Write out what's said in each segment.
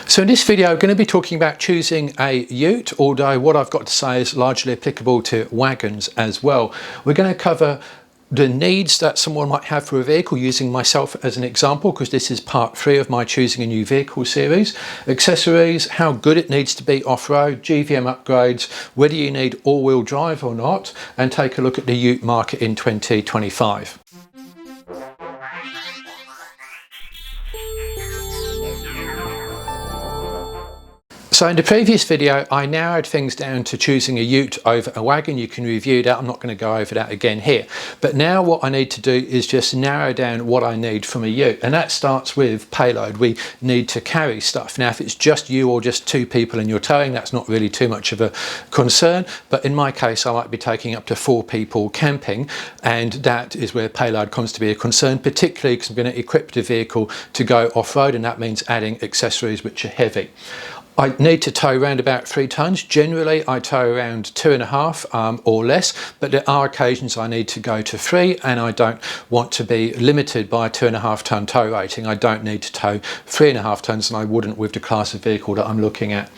So in this video, I'm going to be talking about choosing a ute, although what I've got to say is largely applicable to wagons as well. We're going to cover the needs that someone might have for a vehicle, using myself as an example, because this is part 3 of my choosing a new vehicle series. Accessories, how good it needs to be off-road, GVM upgrades, whether you need all-wheel drive or not, and take a look at the ute market in 2025. So in the previous video, I narrowed things down to choosing a ute over a wagon. You can review that. I'm not going to go over that again here. But now what I need to do is just narrow down what I need from a ute. And that starts with payload. We need to carry stuff. Now, if it's just you or just 2 people and you're towing, that's not really too much of a concern. But in my case, I might be taking up to 4 people camping. And that is where payload comes to be a concern, particularly because I'm going to equip the vehicle to go off-road. And that means adding accessories which are heavy. I need to tow around about 3 tonnes. Generally, I tow around 2.5 or less, but there are occasions I need to go to 3, and I don't want to be limited by a 2.5 tonne tow rating. I don't need to tow 3.5 tonnes, and I wouldn't with the class of vehicle that I'm looking at.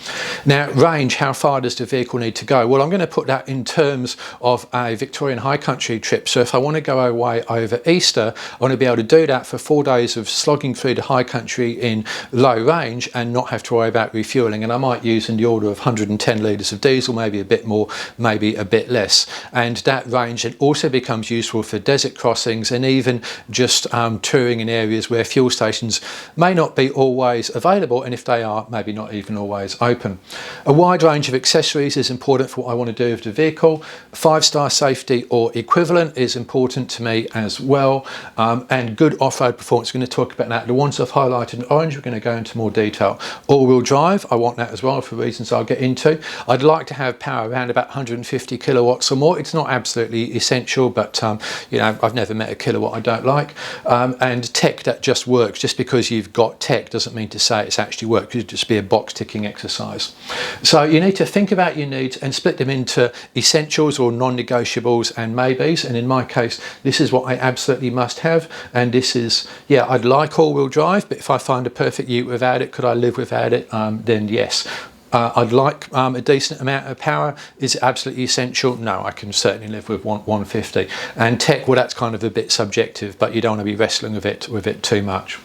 Now, range, how far does the vehicle need to go? Well, I'm going to put that in terms of a Victorian high country trip. So if I want to go away over Easter, I want to be able to do that for 4 days of slogging through the high country in low range and not have to worry about refueling. And I might use in the order of 110 litres of diesel, maybe a bit more, maybe a bit less. And that range it also becomes useful for desert crossings and even just touring in areas where fuel stations may not be always available, and if they are, maybe not even always open. A wide range of accessories is important for what I want to do with the vehicle. 5-star safety or equivalent is important to me as well, and good off-road performance. We're going to talk about that. The ones I've highlighted in orange, we're going to go into more detail. All-wheel drive, I want that as well for reasons I'll get into. I'd like to have power around about 150 kilowatts or more. It's not absolutely essential, but you know, I've never met a kilowatt I don't like. And tech that just works. Just because you've got tech doesn't mean to say it's actually worked. It could just be a box ticking exercise. So you need to think about your needs and split them into essentials or non-negotiables and maybes. And in my case, this is what I absolutely must have. And this is, yeah, I'd like all-wheel drive, but if I find a perfect ute without it, could I live without it? Then yes. I'd like a decent amount of power. Is it absolutely essential? No, I can certainly live with 150. And tech, well, that's kind of a bit subjective, but you don't want to be wrestling with it too much.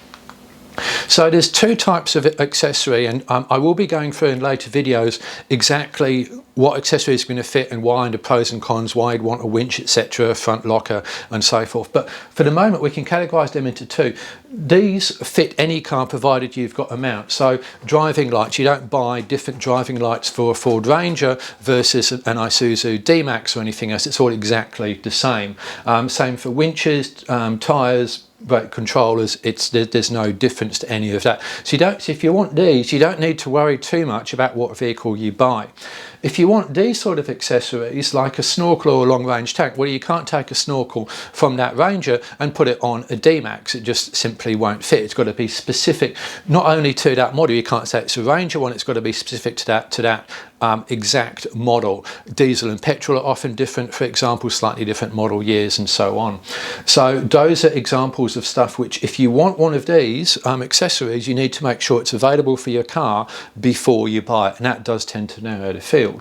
So there's 2 types of accessory, and I will be going through in later videos exactly what accessory is going to fit and why, and the pros and cons, why you'd want a winch, etc., front locker and so forth. But for the moment we can categorise them into 2. These fit any car provided you've got a mount. So driving lights, you don't buy different driving lights for a Ford Ranger versus an Isuzu D-Max or anything else. It's all exactly the same. Same for winches, tyres, brake controllers. There's no difference to any of that. So if you want these, you don't need to worry too much about what vehicle you buy. If you want these sort of accessories, like a snorkel or a long-range tank, well, you can't take a snorkel from that Ranger and put it on a D-Max. It just simply won't fit. It's got to be specific, not only to that model. You can't say it's a Ranger one. It's got to be specific to that exact model. Diesel and petrol are often different, for example, slightly different model years and so on. So those are examples of stuff which, if you want one of these accessories, you need to make sure it's available for your car before you buy it, and that does tend to narrow the field.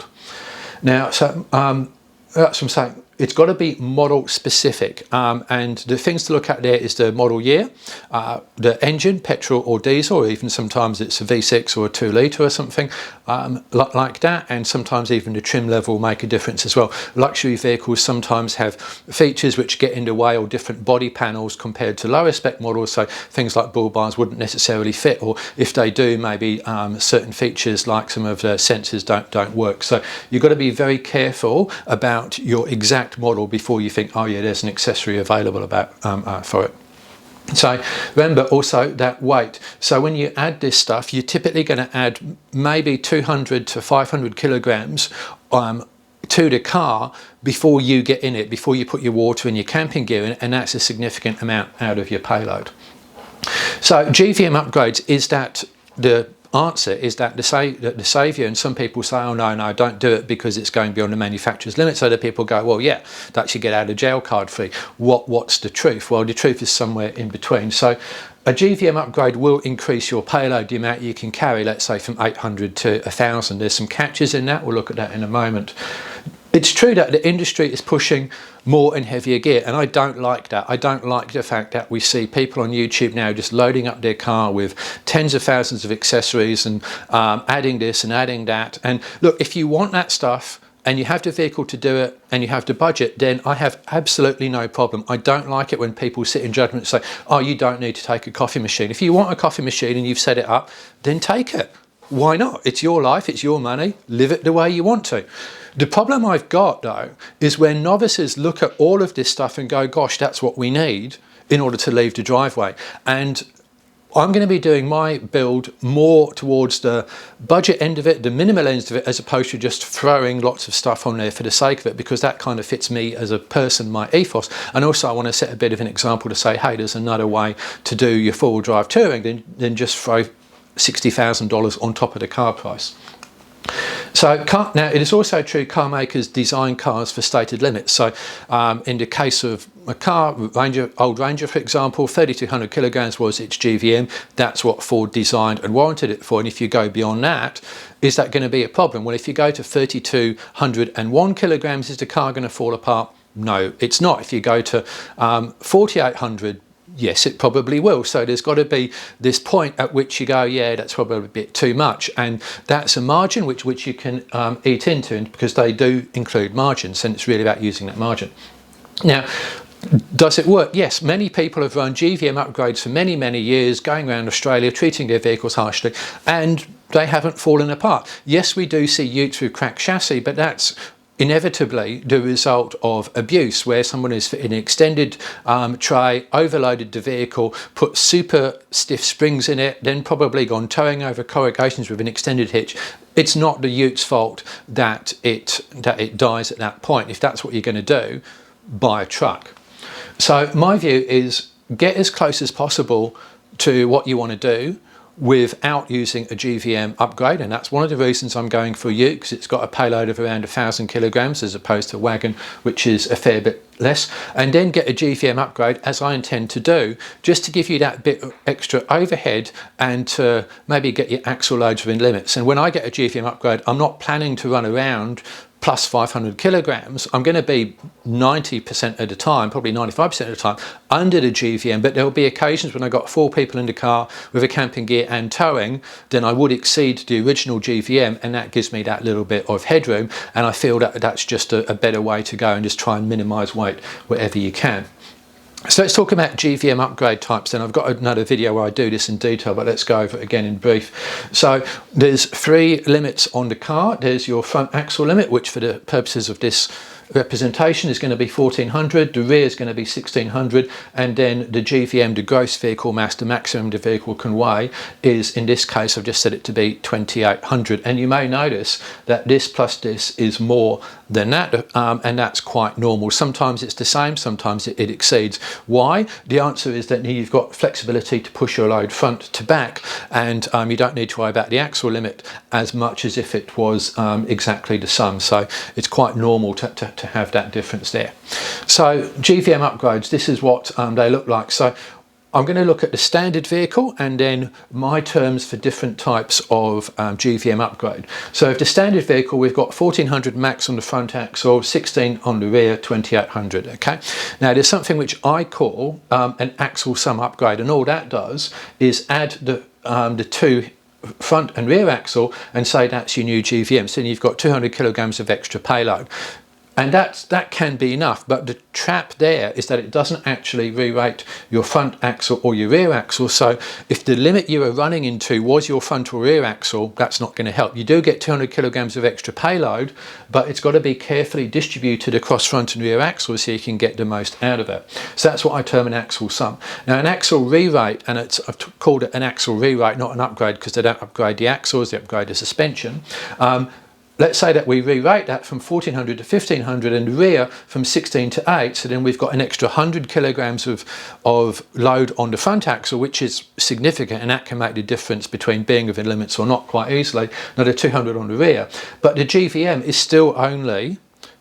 Now, so that's what I'm saying. It's got to be model specific, and the things to look at there is the model year, the engine, petrol or diesel, or even sometimes it's a V6 or a 2 litre or something like that, and sometimes even the trim level will make a difference as well. Luxury vehicles sometimes have features which get in the way, or different body panels compared to lower spec models, so things like bull bars wouldn't necessarily fit, or if they do, maybe certain features like some of the sensors don't work. So you've got to be very careful about your exact model before you think, oh yeah, there's an accessory available for it. So remember also that weight. So when you add this stuff, you're typically going to add maybe 200 to 500 kilograms to the car before you get in it, before you put your water and your camping gear in, and that's a significant amount out of your payload. So GVM upgrades, is that the answer is that the saviour, and some people say, oh no, don't do it because it's going beyond the manufacturer's limit. So the people go, well, yeah, that should get out of jail card free. What's the truth? Well, the truth is somewhere in between. So a GVM upgrade will increase your payload, the amount you can carry, let's say from 800 to 1,000. There's some catches in that. We'll look at that in a moment. It's true that the industry is pushing more and heavier gear, and I don't like that. I don't like the fact that we see people on YouTube now just loading up their car with tens of thousands of accessories and adding this and adding that. And look, if you want that stuff, and you have the vehicle to do it, and you have the budget, then I have absolutely no problem. I don't like it when people sit in judgment and say, oh, you don't need to take a coffee machine. If you want a coffee machine and you've set it up, then take it. Why not? It's your life, it's your money, live it the way you want to. The problem I've got, though, is when novices look at all of this stuff and go, gosh, that's what we need in order to leave the driveway. And I'm going to be doing my build more towards the budget end of it, the minimal end of it, as opposed to just throwing lots of stuff on there for the sake of it, because that kind of fits me as a person, my ethos. And also I want to set a bit of an example to say, hey, there's another way to do your four-wheel drive touring than just throw $60,000 on top of the car price. So now it is also true car makers design cars for stated limits. So in the case of a car, old Ranger for example, 3,200 kilograms was its GVM. That's what Ford designed and warranted it for. And if you go beyond that, is that going to be a problem? Well, if you go to 3,201 kilograms, is the car going to fall apart? No, it's not. If you go to 4,800, yes, it probably will. So there's got to be this point at which you go, yeah, that's probably a bit too much. And that's a margin which you can eat into, because they do include margins, and it's really about using that margin. Now, does it work? Yes, many people have run GVM upgrades for many, many years, going around Australia, treating their vehicles harshly, and they haven't fallen apart. Yes, we do see utes with cracked chassis, but that's inevitably the result of abuse, where someone has fit an extended tray, overloaded the vehicle, put super stiff springs in it, then probably gone towing over corrugations with an extended hitch. It's not the ute's fault that it dies at that point. If that's what you're going to do, buy a truck. So my view is get as close as possible to what you want to do without using a GVM upgrade, and that's one of the reasons I'm going for a ute, because it's got a payload of around 1,000 kilograms as opposed to a wagon, which is a fair bit less. And then get a GVM upgrade, as I intend to do, just to give you that bit of extra overhead and to maybe get your axle loads within limits. And when I get a GVM upgrade, I'm not planning to run around plus 500 kilograms. I'm going to be 90% of the time, probably 95% of the time, under the GVM, but there will be occasions when I've got 4 people in the car with a camping gear and towing, then I would exceed the original GVM, and that gives me that little bit of headroom, and I feel that that's just a better way to go, and just try and minimise weight wherever you can. So let's talk about GVM upgrade types then. I've got another video where I do this in detail, but let's go over it again in brief. So there's 3 limits on the car. There's your front axle limit, which for the purposes of this representation is going to be 1,400, the rear is going to be 1,600, and then the GVM, the gross vehicle mass, the maximum the vehicle can weigh, is, in this case, I've just set it to be 2,800. And you may notice that this plus this is more than that, and that's quite normal. Sometimes it's the same, sometimes it exceeds. Why? The answer is that you've got flexibility to push your load front to back, and you don't need to worry about the axle limit as much as if it was exactly the sum. So it's quite normal to have that difference there. So GVM upgrades, this is what they look like. So I'm going to look at the standard vehicle and then my terms for different types of GVM upgrade. So if the standard vehicle, we've got 1,400 max on the front axle, 16 on the rear, 2,800. Okay. Now there's something which I call an axle sum upgrade, and all that does is add the 2 front and rear axle and say that's your new GVM. So then you've got 200 kilograms of extra payload. And that can be enough, but the trap there is that it doesn't actually re-rate your front axle or your rear axle. So if the limit you were running into was your front or rear axle, that's not going to help. You do get 200 kilograms of extra payload, but it's got to be carefully distributed across front and rear axles so you can get the most out of it. So that's what I term an axle sum. Now an axle re-rate, and I've called it an axle re-rate, not an upgrade, because they don't upgrade the axles, they upgrade the suspension. let's say that we re-rate that from 1400 to 1500 and rear from 16 to 8, so then we've got an extra 100 kilograms of load on the front axle, which is significant, and that can make the difference between being within limits or not quite easily. Another 200 on the rear, but the GVM is still only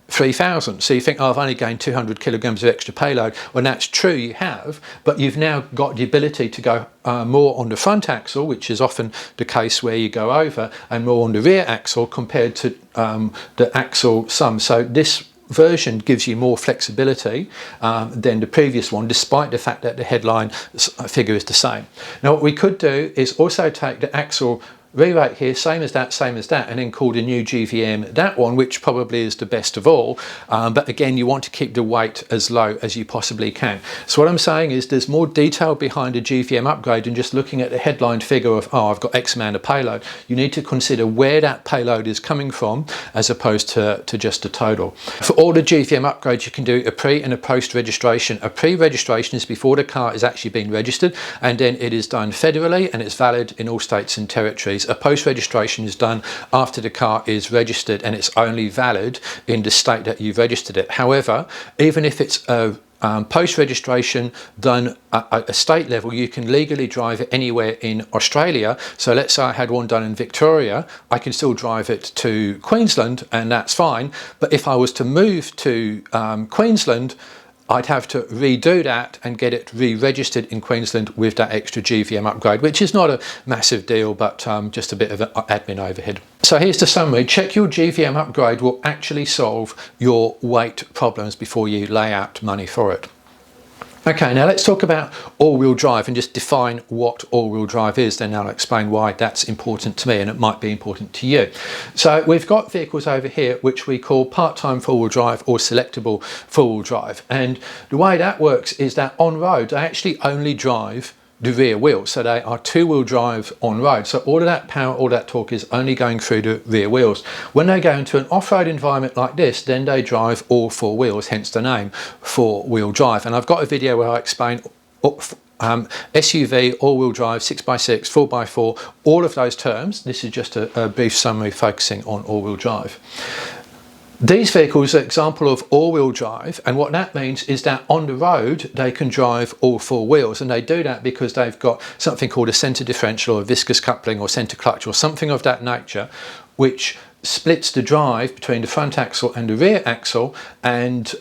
3000. So you think, oh, I've only gained 200 kilograms of extra payload. Well, that's true, you have, but you've now got the ability to go more on the front axle, which is often the case where you go over, and more on the rear axle compared to the axle sum. So this version gives you more flexibility than the previous one, despite the fact that the headline figure is the same. Now, what we could do is also take the axle re-rate here, same as that, and then call the new GVM that one, which probably is the best of all. But again, you want to keep the weight as low as you possibly can. So what I'm saying is there's more detail behind a GVM upgrade than just looking at the headline figure of, oh, I've got X amount of payload. You need to consider where that payload is coming from as opposed to just a total. For all the GVM upgrades, you can do a pre and a post registration. A pre-registration is before the car is actually being registered, and then it is done federally and it's valid in all states and territories. A post-registration is done after the car is registered, and it's only valid in the state that you've registered it. However, even if it's a post-registration done at a state level, you can legally drive it anywhere in Australia. So let's say I had one done in Victoria, I can still drive it to Queensland, and that's fine. But if I was to move to Queensland, I'd have to redo that and get it re-registered in Queensland with that extra GVM upgrade, which is not a massive deal, but just a bit of an admin overhead. So here's the summary. Check your GVM upgrade will actually solve your weight problems before you lay out money for it. Okay, now let's talk about all-wheel drive and just define what all-wheel drive is. Then I'll explain why that's important to me, and it might be important to you. So we've got vehicles over here which we call part-time four-wheel drive or selectable four-wheel drive. And the way that works is that on road, they actually only drive the rear wheel, so they are two-wheel drive on road. So all of that power, all that torque is only going through the rear wheels. When they go into an off-road environment like this, then they drive all four wheels, hence the name four-wheel drive. And I've got a video where I explain SUV, all-wheel drive, 6x6, 4x4, all of those terms. This is just a brief summary focusing on all-wheel drive. These vehicles are an example of all-wheel drive, and what that means is that on the road they can drive all four wheels, and they do that because they've got something called a centre differential or viscous coupling or centre clutch or something of that nature, which splits the drive between the front axle and the rear axle and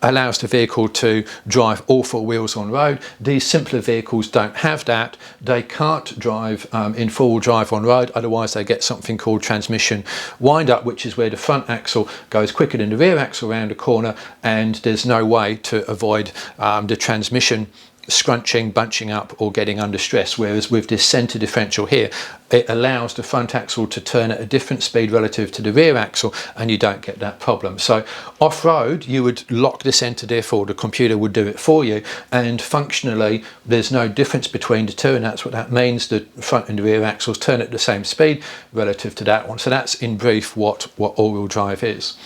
allows the vehicle to drive all four wheels on road. These simpler vehicles don't have that. They can't drive in four-wheel drive on road, otherwise they get something called transmission wind-up, which is where the front axle goes quicker than the rear axle around a corner, and there's no way to avoid the transmission scrunching, bunching up or getting under stress. Whereas with this centre differential here, it allows the front axle to turn at a different speed relative to the rear axle, and you don't get that problem. So off-road you would lock the centre, therefore the computer would do it for you, and functionally there's no difference between the two, and that's what that means. The front and the rear axles turn at the same speed relative to that one. So that's in brief what all-wheel drive is.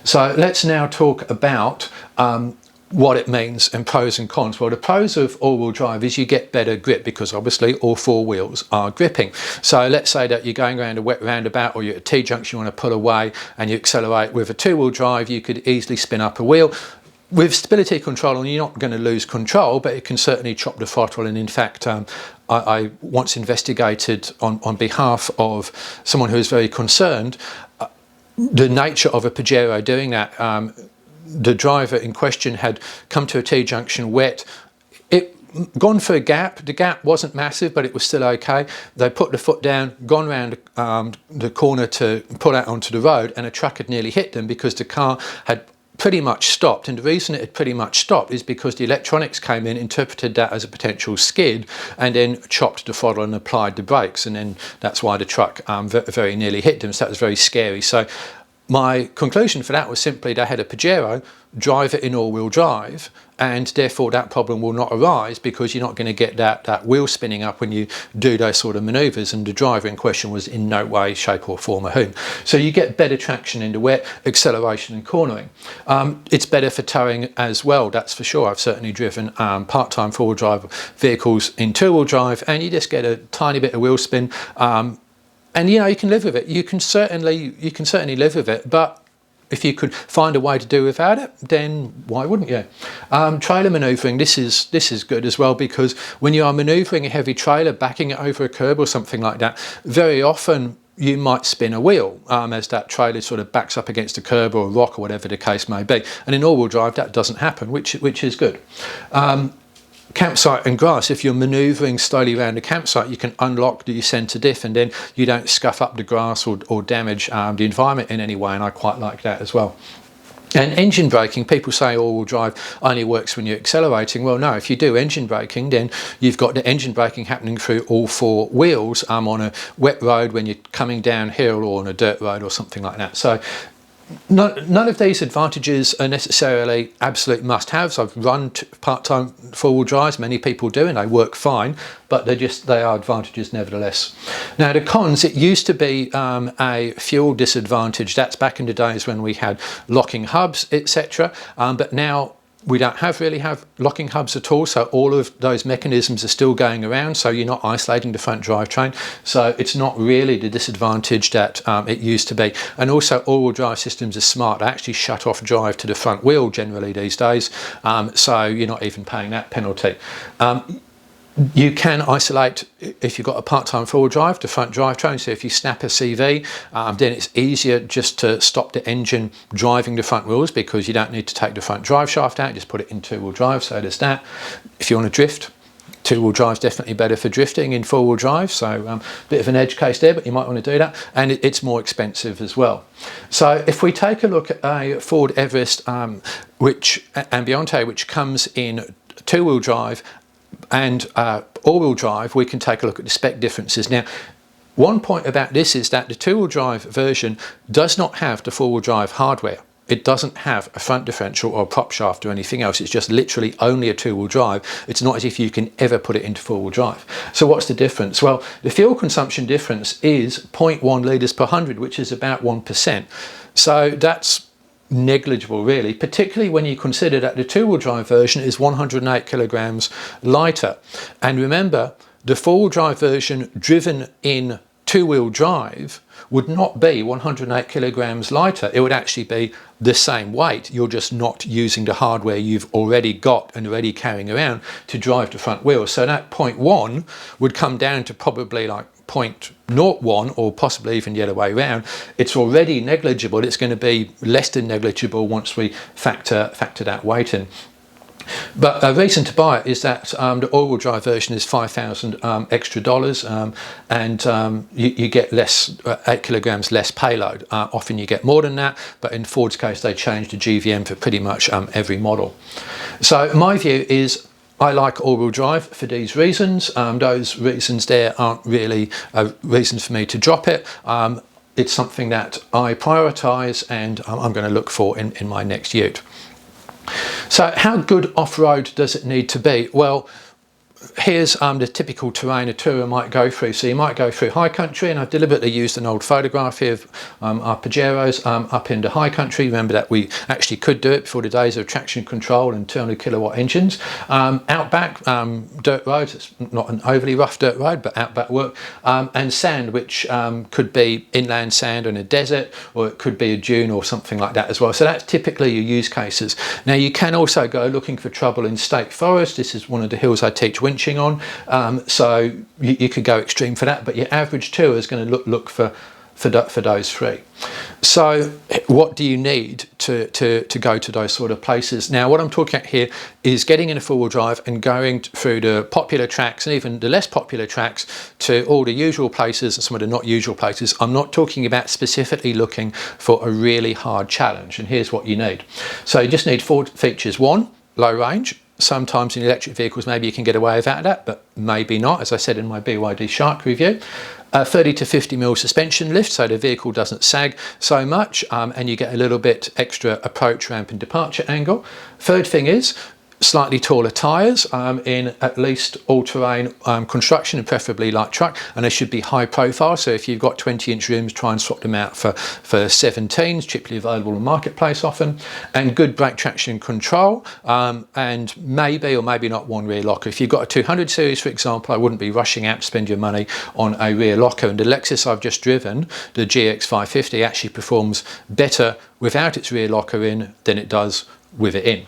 So let's now talk about what it means and pros and cons. Well, the pros of all-wheel drive is you get better grip because obviously all four wheels are gripping. So let's say that you're going around a wet roundabout or you're at a T-junction, you want to pull away and you accelerate with a two-wheel drive, you could easily spin up a wheel. With stability control, and you're not going to lose control, but it can certainly chop the throttle. And in fact, I once investigated on behalf of someone who was very concerned the nature of a Pajero doing that. The driver in question had come to a T-junction wet, gone for a gap. The gap wasn't massive, but it was still okay. They put the foot down, gone round the corner to pull out onto the road, and a truck had nearly hit them because the car had pretty much stopped. And the reason it had pretty much stopped is because the electronics came in, interpreted that as a potential skid, and then chopped the throttle and applied the brakes, and then that's why the truck very nearly hit them. So that was very scary. So my conclusion for that was simply they had a Pajero, drive it in all-wheel drive, and therefore that problem will not arise because you're not going to get that wheel spinning up when you do those sort of manoeuvres, and the driver in question was in no way, shape or form a hoon. So you get better traction in the wet, acceleration and cornering. It's better for towing as well, that's for sure. I've certainly driven part-time four-wheel drive vehicles in two-wheel drive, and you just get a tiny bit of wheel spin. And you know, you can live with it. You can certainly live with it, but if you could find a way to do without it, then why wouldn't you? Trailer manoeuvring, this is good as well, because when you are manoeuvring a heavy trailer, backing it over a curb or something like that, very often you might spin a wheel as that trailer sort of backs up against a curb or a rock or whatever the case may be. And in all-wheel drive, that doesn't happen, which is good. Campsite and grass, if you're manoeuvring slowly around a campsite, you can unlock the centre diff, and then you don't scuff up the grass or damage the environment in any way, and I quite like that as well. And engine braking, people say all-wheel drive only works when you're accelerating. Well, no, if you do engine braking, then you've got the engine braking happening through all four wheels on a wet road when you're coming downhill, or on a dirt road or something like that. So none of these advantages are necessarily absolute must-haves. I've run part-time four-wheel drives, many people do, and they work fine, but they are advantages nevertheless. Now the cons, it used to be a fuel disadvantage. That's back in the days when we had locking hubs, etc. But now we don't really have locking hubs at all, so all of those mechanisms are still going around, so you're not isolating the front drivetrain, so it's not really the disadvantage that it used to be. And also all-wheel drive systems are smart. They actually shut off drive to the front wheel generally these days, so you're not even paying that penalty. You can isolate, if you've got a part-time four-wheel drive, the front drivetrain. So if you snap a CV, then it's easier just to stop the engine driving the front wheels, because you don't need to take the front drive shaft out, just put it in two-wheel drive, so there's that. If you want to drift, two-wheel drive is definitely better for drifting in four-wheel drive, so a bit of an edge case there, but you might want to do that, and it's more expensive as well. So if we take a look at a Ford Everest Ambiente, which comes in two-wheel drive and all-wheel drive, we can take a look at the spec differences. Now, one point about this is that the two-wheel drive version does not have the four-wheel drive hardware. It doesn't have a front differential or a prop shaft or anything else. It's just literally only a two-wheel drive. It's not as if you can ever put it into four-wheel drive. So what's the difference? Well, the fuel consumption difference is 0.1 litres per 100, which is about 1%. So that's negligible really, particularly when you consider that the two-wheel drive version is 108 kilograms lighter. And remember, the four-wheel drive version driven in two-wheel drive would not be 108 kilograms lighter. It would actually be the same weight. You're just not using the hardware you've already got and already carrying around to drive the front wheel. So that 0.1 would come down to probably like 0.01, or possibly even the other way around. It's already negligible. It's going to be less than negligible once we factor that weight in. But a reason to buy it is that the all-wheel drive version is $5,000 extra, and you get 8 kilograms less payload. Often you get more than that, but in Ford's case they changed the GVM for pretty much every model. So my view is, I like all-wheel drive for these reasons. Those reasons there aren't really reasons for me to drop it. It's something that I prioritise, and I'm going to look for in my next ute. So how good off-road does it need to be? Well, here's the typical terrain a tourer might go through. So you might go through high country, and I've deliberately used an old photograph here of our Pajeros up into high country. Remember that we actually could do it before the days of traction control and 200 kilowatt engines. Outback, dirt roads, it's not an overly rough dirt road, but outback work, and sand, which could be inland sand in a desert, or it could be a dune or something like that as well. So that's typically your use cases. Now you can also go looking for trouble in state forest. This is one of the hills I teach winching on, so you could go extreme for that, but your average tour is going to look for those three. So what do you need to go to those sort of places? Now what I'm talking about here is getting in a four-wheel drive and going through the popular tracks and even the less popular tracks to all the usual places and some of the not usual places. I'm not talking about specifically looking for a really hard challenge, and here's what you need. So you just need 4 features. 1, low range. Sometimes in electric vehicles maybe you can get away without that, but maybe not, as I said in my BYD Shark review. 30 to 50 mil suspension lift, so the vehicle doesn't sag so much, and you get a little bit extra approach, ramp and departure angle. Third thing is slightly taller tyres in at least all-terrain construction, and preferably light truck, and they should be high profile. So if you've got 20-inch rims, try and swap them out for 17s, cheaply available in the marketplace often, and good brake traction control, and maybe or maybe not one rear locker. If you've got a 200 series, for example, I wouldn't be rushing out to spend your money on a rear locker. And the Lexus I've just driven, the GX550, actually performs better without its rear locker in than it does with it in.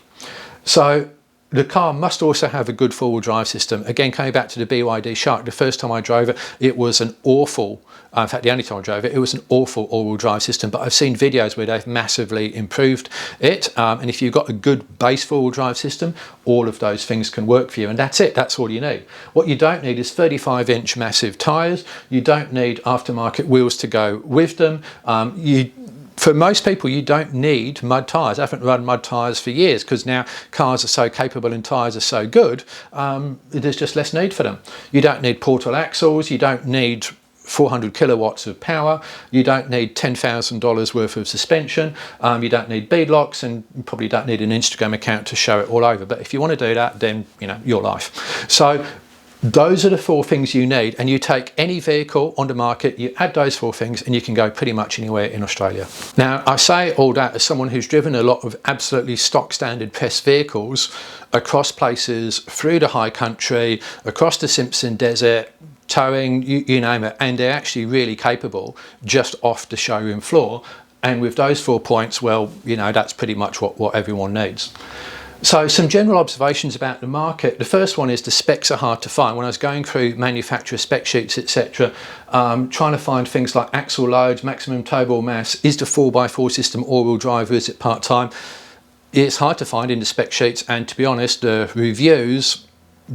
So the car must also have a good four-wheel drive system. Again, coming back to the BYD Shark, the first time I drove it, it was an awful, in fact the only time I drove it, it was an awful all-wheel drive system, but I've seen videos where they've massively improved it, and if you've got a good base four-wheel drive system, all of those things can work for you, and that's it, that's all you need. What you don't need is 35-inch massive tyres, you don't need aftermarket wheels to go with them, for most people, you don't need mud tyres. I haven't run mud tyres for years because now cars are so capable and tyres are so good, there's just less need for them. You don't need portal axles, you don't need 400 kilowatts of power, you don't need $10,000 worth of suspension, you don't need bead locks, and you probably don't need an Instagram account to show it all over. But if you want to do that, then, you know, your life. So those are the four things you need, and you take any vehicle on the market, you add those four things, and you can go pretty much anywhere in Australia. Now, I say all that as someone who's driven a lot of absolutely stock standard press vehicles across places, through the high country, across the Simpson Desert, towing, you name it, and they're actually really capable just off the showroom floor. And with those 4 points, well, you know, that's pretty much what everyone needs. So some general observations about the market. The first one is the specs are hard to find. When I was going through manufacturer spec sheets, etc., trying to find things like axle loads, maximum towable mass, is the 4x4 system all-wheel drive, or is it part-time? It's hard to find in the spec sheets, and to be honest, the reviews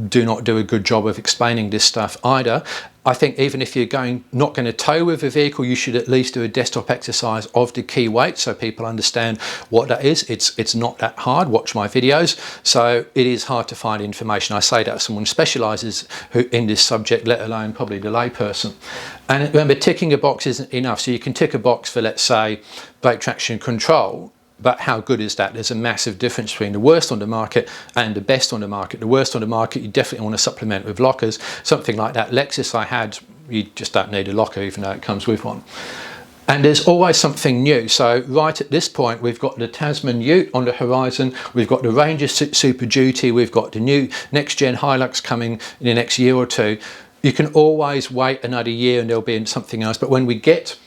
do not do a good job of explaining this stuff either. I think even if you're not going to tow with a vehicle, you should at least do a desktop exercise of the key weight so people understand what that is. It's not that hard. Watch my videos. So it is hard to find information. I say that as someone who specialises in this subject, let alone probably the layperson. And remember, ticking a box isn't enough. So you can tick a box for, let's say, brake traction control, but how good is that? There's a massive difference between the worst on the market and the best on the market. The worst on the market, you definitely want to supplement with lockers. Something like that Lexus I had, you just don't need a locker even though it comes with one. And there's always something new. So right at this point, we've got the Tasman Ute on the horizon, we've got the Ranger Super Duty, we've got the new next-gen Hilux coming in the next year or two. You can always wait another year and there'll be something else. But when we get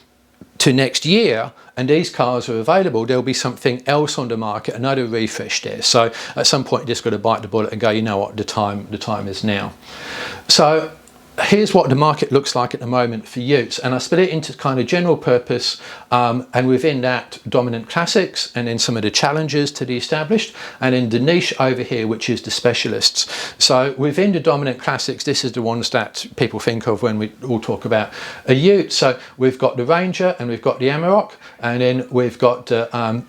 to next year and these cars are available, there'll be something else on the market, another refresh there. So at some point you just got to bite the bullet and go, you know what, the time is now. So here's what the market looks like at the moment for utes, and I split it into kind of general purpose, and within that dominant classics, and then some of the challenges to the established, and then the niche over here, which is the specialists. So within the dominant classics, this is the ones that people think of when we all talk about a ute. So we've got the Ranger and we've got the Amarok, and then we've got the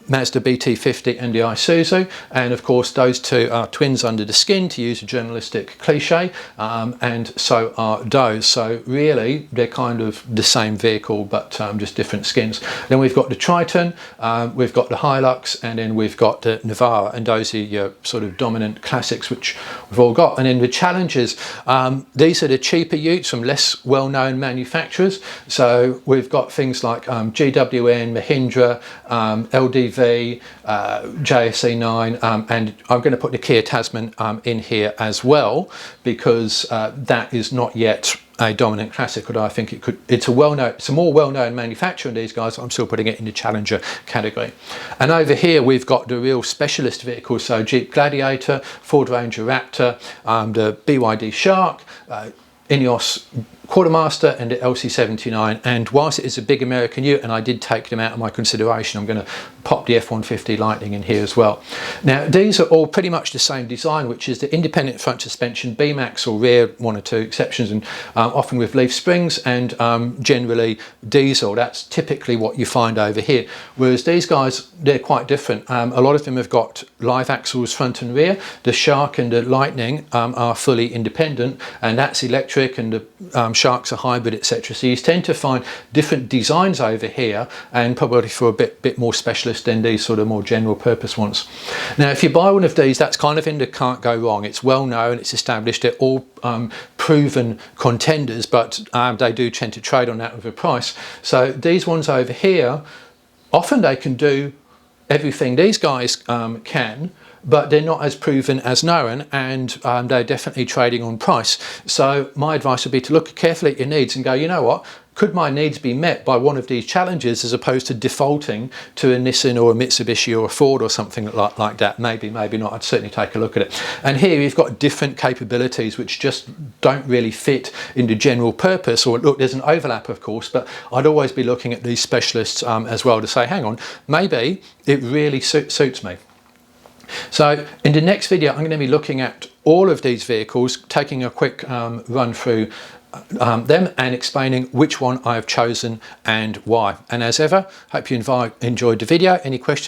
Mazda BT50 and the Isuzu, and of course those two are twins under the skin, to use a journalistic cliche, and so are those. So really they're kind of the same vehicle, but just different skins. Then we've got the Triton, we've got the Hilux, and then we've got the Navara, and those are your sort of dominant classics which we've all got. And then the challenges, these are the cheaper utes from less well-known manufacturers. So we've got things like GWM, Mahindra, LDV, JSE9, and I'm going to put the Kia Tasman in here as well, because that is not yet a dominant classic, but I think it could. It's a more well-known manufacturer in these guys. I'm still putting it in the challenger category. And over here we've got the real specialist vehicles, so Jeep Gladiator, Ford Ranger Raptor, the BYD Shark, Ineos Quartermaster, and the LC79. And whilst it is a big American ute, and I did take them out of my consideration, I'm going to pop the F-150 Lightning in here as well. Now these are all pretty much the same design, which is the independent front suspension, beam axle, rear, one or two exceptions, and often with leaf springs, and generally diesel. That's typically what you find over here. Whereas these guys, they're quite different. A lot of them have got live axles front and rear. The Shark and the Lightning are fully independent, and that's electric, and the Shark's a hybrid, etc. So you tend to find different designs over here, and probably for a bit more specialist than these sort of more general purpose ones. Now if you buy one of these, that's kind of in the can't go wrong. It's well known, it's established, they're all proven contenders, but they do tend to trade on that with a price. So these ones over here, often they can do everything these guys can, but they're not as proven as known, and they're definitely trading on price. So my advice would be to look carefully at your needs and go, you know what, could my needs be met by one of these challenges, as opposed to defaulting to a Nissan or a Mitsubishi or a Ford or something like that? Maybe, maybe not. I'd certainly take a look at it. And here you've got different capabilities which just don't really fit into general purpose. Or look, there's an overlap of course, but I'd always be looking at these specialists as well to say, hang on, maybe it really suits me. So in the next video, I'm going to be looking at all of these vehicles, taking a quick run through them and explaining which one I have chosen and why. And as ever, hope you enjoyed the video. Any questions?